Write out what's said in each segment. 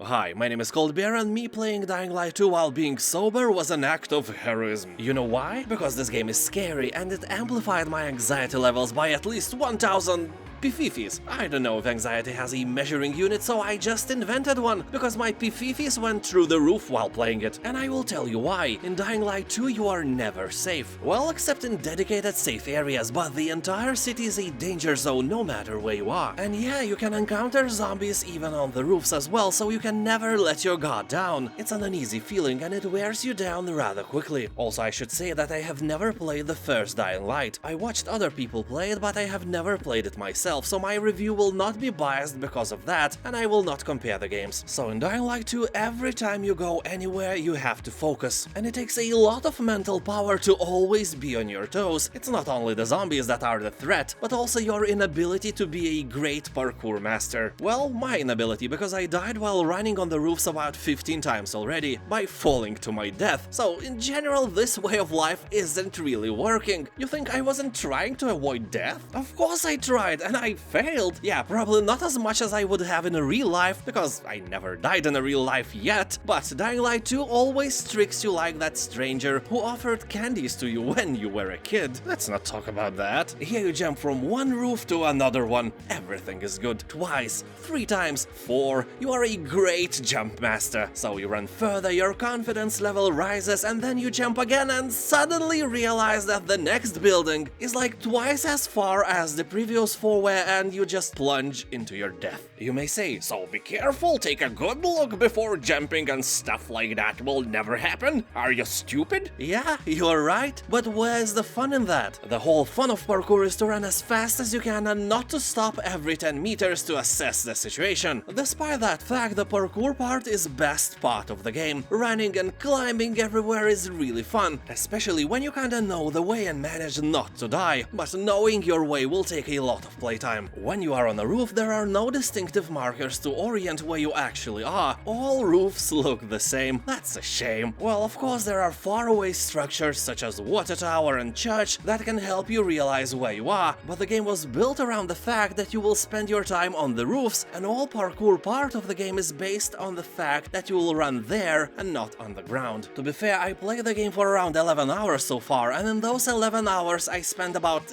hi, my name is Coldbear, and me playing Dying Light 2 while being sober was an act of heroism. You know why? Because this game is scary and it amplified my anxiety levels by at least 1000 pififis. I don't know if anxiety has a measuring unit, so I just invented one, because my pififis went through the roof while playing it. And I will tell you why. In Dying Light 2 you are never safe. Well, except in dedicated safe areas, but the entire city is a danger zone no matter where you are. And yeah, you can encounter zombies even on the roofs as well, so you can never let your guard down. It's an uneasy feeling and it wears you down rather quickly. Also, I should say that I have never played the first Dying Light. I watched other people play it, but I have never played it myself, so my review will not be biased because of that, and I will not compare the games. So in Dying Light 2, every time you go anywhere, you have to focus, and it takes a lot of mental power to always be on your toes. It's not only the zombies that are the threat, but also your inability to be a great parkour master. Well, my inability, because I died while running on the roofs about 15 times already, by falling to my death. So in general, this way of life isn't really working. You think I wasn't trying to avoid death? Of course I tried, and I failed. Yeah, probably not as much as I would have in a real life, because I never died in a real life yet, but Dying Light 2 always tricks you like that stranger who offered candies to you when you were a kid. Let's not talk about that. Here you jump from one roof to another one. Everything is good. Twice, 3 times, 4. You are a great jump master. So you run further, your confidence level rises, and then you jump again and suddenly realize that the next building is like twice as far as the previous 4 were, and you just plunge into your death. You may say, so be careful, take a good look before jumping, and stuff like that will never happen. Are you stupid? Yeah, you're right, but where's the fun in that? The whole fun of parkour is to run as fast as you can and not to stop every 10 meters to assess the situation. Despite that fact, the parkour part is best part of the game. Running and climbing everywhere is really fun, especially when you kinda know the way and manage not to die, but knowing your way will take a lot of playtime. When you are on a roof, there are no distinctive markers to orient where you actually are. All roofs look the same. That's a shame. Well, of course, there are faraway structures such as water tower and church that can help you realize where you are, but the game was built around the fact that you will spend your time on the roofs, and all parkour part of the game is based on the fact that you will run there and not on the ground. To be fair, I played the game for around 11 hours so far, and in those 11 hours I spent about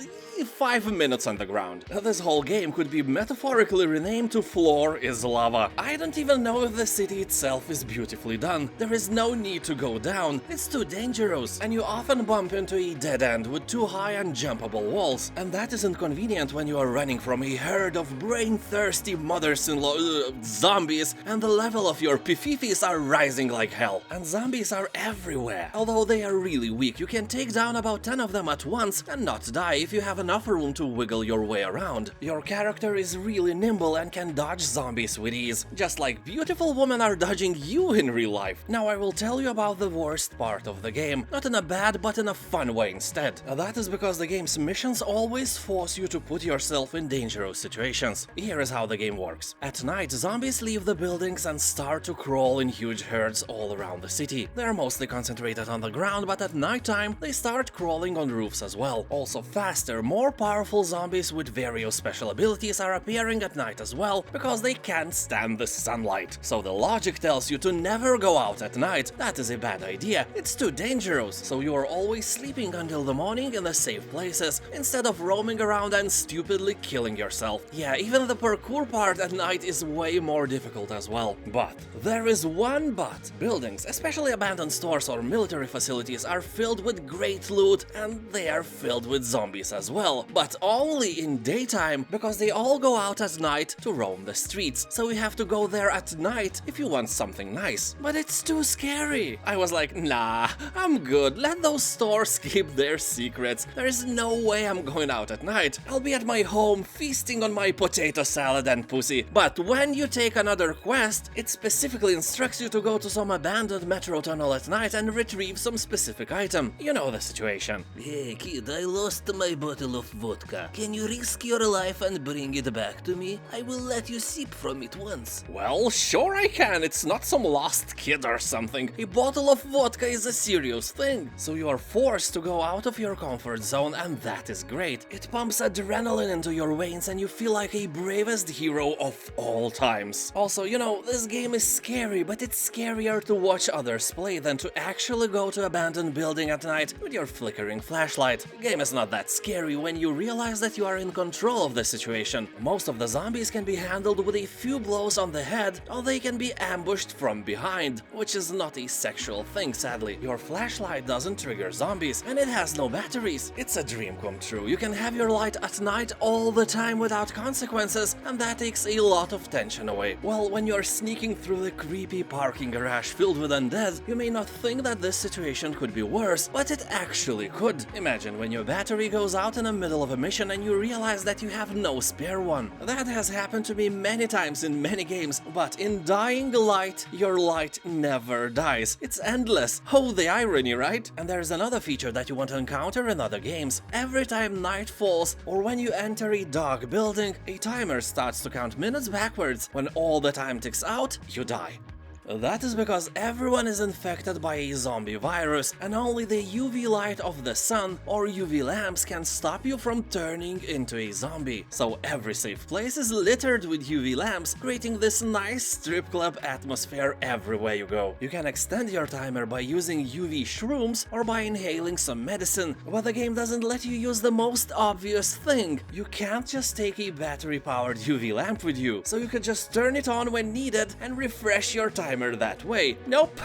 5 minutes on the ground. This whole game could be metaphorically renamed to Floor is Lava. I don't even know if the city itself is beautifully done. There is no need to go down, it's too dangerous, and you often bump into a dead end with too high and jumpable walls, and that is inconvenient when you are running from a herd of brain-thirsty mothers-in-law zombies, and the level of your pififis are rising like hell. And zombies are everywhere. Although they are really weak, you can take down about 10 of them at once and not die if you have enough room to wiggle your way around. Your character is really nimble and can dodge zombies with ease, just like beautiful women are dodging you in real life. Now I will tell you about the worst part of the game, not in a bad but in a fun way instead. That is because the game's missions always force you to put yourself in dangerous situations. Here is how the game works. At night, zombies leave the buildings and start to crawl in huge herds all around the city. They are mostly concentrated on the ground, but at nighttime they start crawling on roofs as well. Also faster, more powerful zombies with various special abilities are appearing at night as well, because they can't stand the sunlight. So the logic tells you to never go out at night. That is a bad idea. It's too dangerous, so you are always sleeping until the morning in the safe places, instead of roaming around and stupidly killing yourself. Yeah, even the parkour part at night is way more difficult as well. But there is one but. Buildings, especially abandoned stores or military facilities, are filled with great loot, and they are filled with zombies as well, but only in daytime, because they all go out at night to roam the streets, so you have to go there at night if you want something nice. But it's too scary. I was like, nah, I'm good, let those stores keep their secrets. There is no way I'm going out at night. I'll be at my home feasting on my potato salad and pussy. But when you take another quest, it specifically instructs you to go to some abandoned metro tunnel at night and retrieve some specific item. You know the situation. Hey kid, I lost my bottle bottle of vodka. Can you risk your life and bring it back to me? I will let you sip from it once. Well, sure I can. It's not some lost kid or something. A bottle of vodka is a serious thing. So you are forced to go out of your comfort zone, and that is great. It pumps adrenaline into your veins and you feel like a bravest hero of all times. Also, you know, this game is scary, but it's scarier to watch others play than to actually go to abandoned building at night with your flickering flashlight. The game is not that scary when you realize that you are in control of the situation. Most of the zombies can be handled with a few blows on the head, or they can be ambushed from behind, which is not a sexual thing, sadly. Your flashlight doesn't trigger zombies, and it has no batteries. It's a dream come true. You can have your light at night all the time without consequences, and that takes a lot of tension away. Well, when you're sneaking through the creepy parking garage filled with undead, you may not think that this situation could be worse, but it actually could. Imagine when your battery goes out in the middle of a mission and you realize that you have no spare one. That has happened to me many times in many games, but in Dying Light, your light never dies. It's endless. Oh, the irony, right? And there's another feature that you want to encounter in other games. Every time night falls, or when you enter a dark building, a timer starts to count minutes backwards. When all the time ticks out, you die. That is because everyone is infected by a zombie virus, and only the UV light of the sun or UV lamps can stop you from turning into a zombie. So every safe place is littered with UV lamps, creating this nice strip club atmosphere everywhere you go. You can extend your timer by using UV shrooms or by inhaling some medicine, but the game doesn't let you use the most obvious thing. You can't just take a battery-powered UV lamp with you, so you could just turn it on when needed and refresh your timer that way. Nope.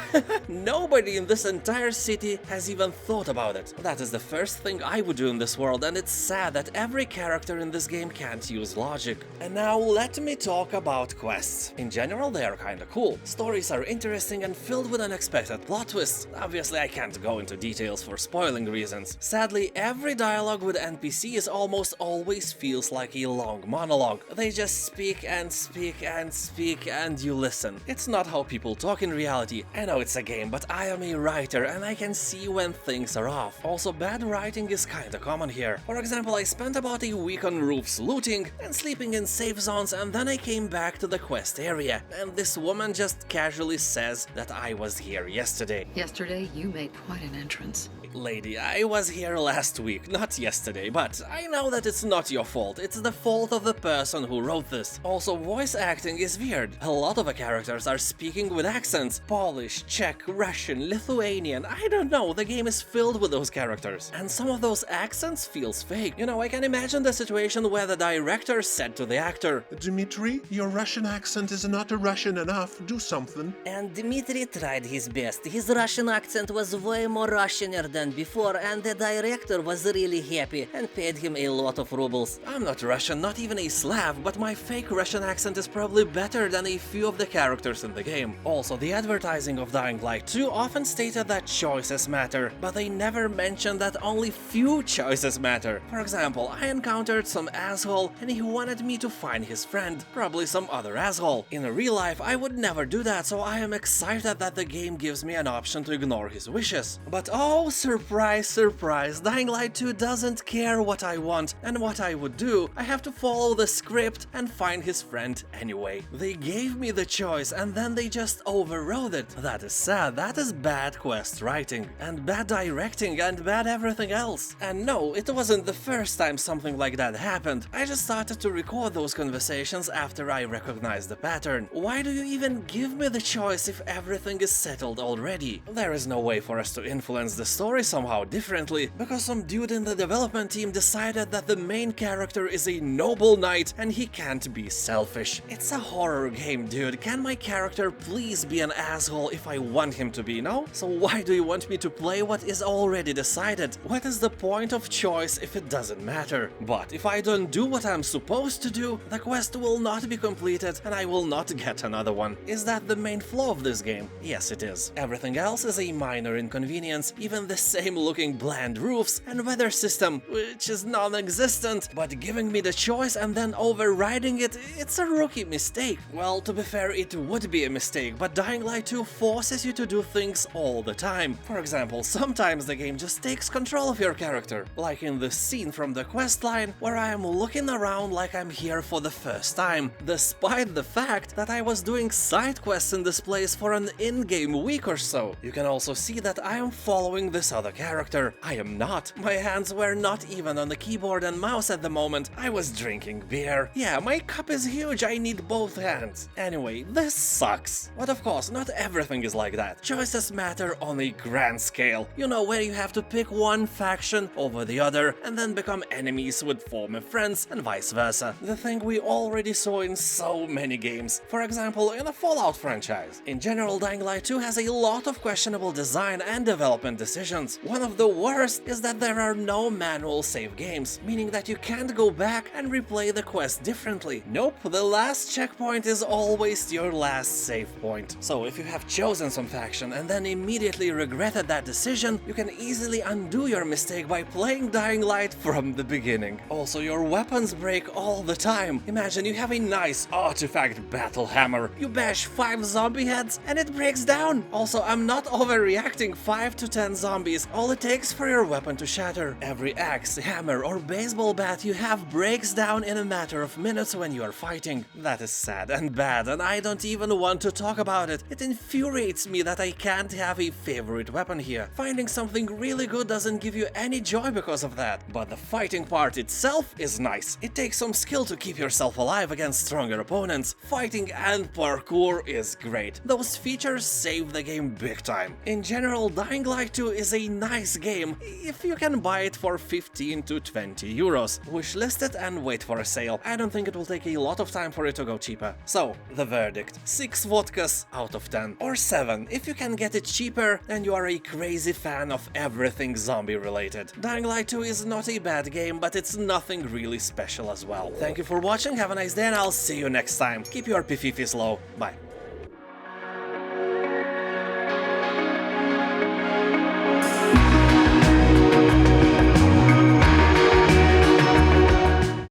Nobody in this entire city has even thought about it. That is the first thing I would do in this world, and it's sad that every character in this game can't use logic. And now let me talk about quests. In general, they are kinda cool. Stories are interesting and filled with unexpected plot twists. Obviously, I can't go into details for spoiling reasons. Sadly, every dialogue with NPCs almost always feels like a long monologue. They just speak and speak and speak and you listen. It's not how people talk in reality. I know it's a game, but I am a writer and I can see when things are off. Also, bad writing is kinda common here. For example, I spent about a week on roofs looting and sleeping in safe zones, and then I came back to the quest area, and this woman just casually says that I was here yesterday. Yesterday, you made quite an entrance. Lady, I was here last week, not yesterday, but I know that it's not your fault. It's the fault of the person who wrote this. Also, voice acting is weird. A lot of the characters are speaking with accents. Polish, Czech, Russian, Lithuanian, I don't know, the game is filled with those characters. And some of those accents feels fake. You know, I can imagine the situation where the director said to the actor, Dmitri, your Russian accent is not Russian enough, do something. And Dmitri tried his best. His Russian accent was way more Russianer than before, and the director was really happy and paid him a lot of rubles. I'm not Russian, not even a Slav, but my fake Russian accent is probably better than a few of the characters in the game. Also, the advertising of Dying Light 2 often stated that choices matter, but they never mentioned that only few choices matter. For example, I encountered some asshole and he wanted me to find his friend, probably some other asshole. In real life, I would never do that, so I am excited that the game gives me an option to ignore his wishes. But oh, surprise, surprise, Dying Light 2 doesn't care what I want and what I would do. I have to follow the script and find his friend anyway. They gave me the choice and then they just overrode it. That is sad. That is bad quest writing and bad directing and bad everything else. And no, it wasn't the first time something like that happened. I just started to record those conversations after I recognized the pattern. Why do you even give me the choice if everything is settled already? There is no way for us to influence the story somehow differently, because some dude in the development team decided that the main character is a noble knight and he can't be selfish. It's a horror game, dude. Can my character please be an asshole if I want him to be, no? So why do you want me to play what is already decided? What is the point of choice if it doesn't matter? But if I don't do what I'm supposed to do, the quest will not be completed and I will not get another one. Is that the main flaw of this game? Yes, it is. Everything else is a minor inconvenience, even the same looking bland roofs and weather system, which is non-existent, but giving me the choice and then overriding it, it's a rookie mistake. Well, to be fair, it would be a mistake mistake, but Dying Light 2 forces you to do things all the time. For example, sometimes the game just takes control of your character, like in this scene from the questline where I am looking around like I'm here for the first time, despite the fact that I was doing side quests in this place for an in-game week or so. You can also see that I am following this other character. I am not. My hands were not even on the keyboard and mouse at the moment. I was drinking beer. Yeah, my cup is huge, I need both hands. Anyway, this sucks. But of course, not everything is like that. Choices matter on a grand scale. You know, where you have to pick one faction over the other and then become enemies with former friends and vice versa. The thing we already saw in so many games. For example, in the Fallout franchise. In general, Dying Light 2 has a lot of questionable design and development decisions. One of the worst is that there are no manual save games, meaning that you can't go back and replay the quest differently. Nope, the last checkpoint is always your last save point. So if you have chosen some faction and then immediately regretted that decision, you can easily undo your mistake by playing Dying Light from the beginning. Also, your weapons break all the time. Imagine you have a nice artifact battle hammer. You bash 5 zombie heads and it breaks down. Also, I'm not overreacting. 5 to 10 zombies, all it takes for your weapon to shatter. Every axe, hammer or baseball bat you have breaks down in a matter of minutes when you are fighting. That is sad and bad, and I don't even want to talk about it. It infuriates me that I can't have a favorite weapon here. Finding something really good doesn't give you any joy because of that. But the fighting part itself is nice. It takes some skill to keep yourself alive against stronger opponents. Fighting and parkour is great. Those features save the game big time. In general, Dying Light 2 is a nice game if you can buy it for 15 to 20 euros. Wishlist it and wait for a sale. I don't think it will take a lot of time for it to go cheaper. So, the verdict: 6 vodkas out of 10. Or 7 if you can get it cheaper and you are a crazy fan of everything zombie related. Dying Light 2 is not a bad game, but it's nothing really special as well. Thank you for watching, have a nice day, and I'll see you next time. Keep your pififis low. Bye.